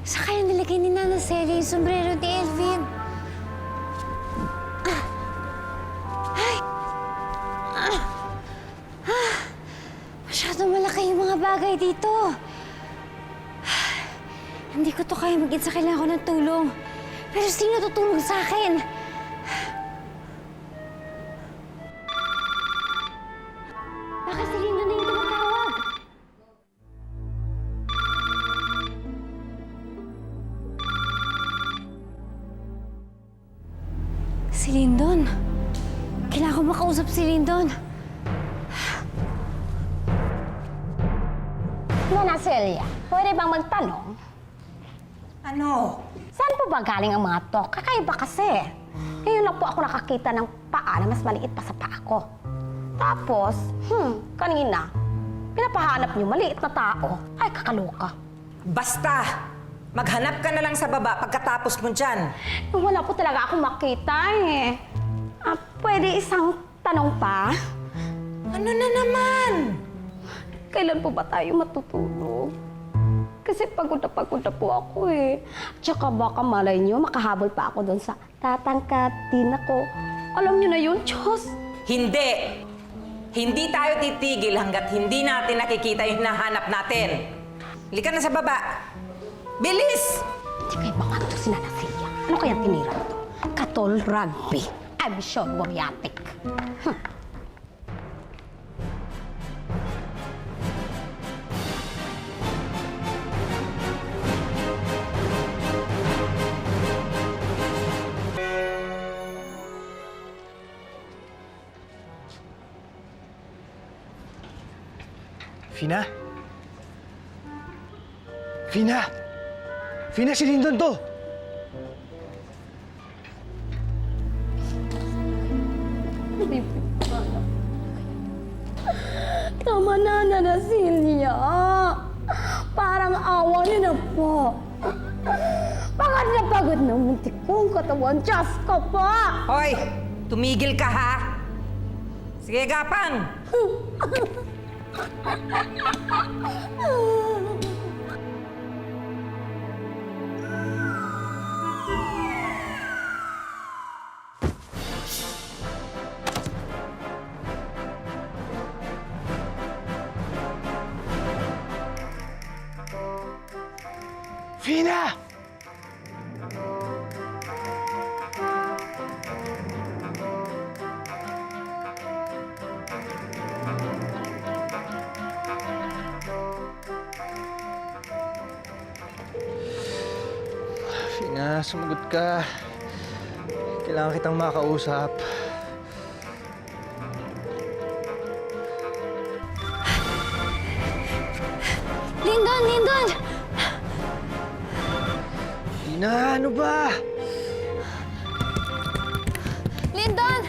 Saan kaya nilagay ni Nana Celia yung sombrero ni Elvin? Masyadong malaki yung mga bagay dito. Hindi ko to kaya mag-isa. Kailangan ko ng tulong. Pero sino tutulong sa akin? Baka si Linda na yung tumatawag. Si Lindon. Kailangan ko makausap si Lindon. Nana Celia, pwede bang magtanong? Ano? Saan po ba galing ang mga to? Kakaiba kasi. Ngayon lang po ako nakakita ng paa na mas maliit pa sa paa ko. Tapos, kanina, pinapahanap niyo maliit na tao. Ay, kakaloka. Basta! Maghanap ka na lang sa baba pagkatapos mo dyan. Wala po talaga akong makita eh. Pwede isang tanong pa? Ano na naman? Kailan po ba tayo matutulog? Kasi pagod na po ako eh. Tsaka baka malay niyo, makahabol pa ako doon sa tatangkatin ako. Alam niyo na yun, Diyos. Hindi! Hindi tayo titigil hanggat hindi natin nakikita yung hinahanap natin. Halika na sa baba. Bilis! Hindi kayo baka ito si Nana Celia. Ano kayang tinira ito? Katol rugby. I'm sure bumiatik. Fina? Fina! Fina, si Lindon to! Tama na, Nana Celia. Parang awa niyo na po. Pagod na pagod na muntik kong katawan. Diyos ko po! Hoy! Tumigil ka, ha? Sige, Gapang! Fina! Fina, sumagot ka. Kailangan kitang makausap. Lindon! Lindon! Fina, ano ba? Lindon!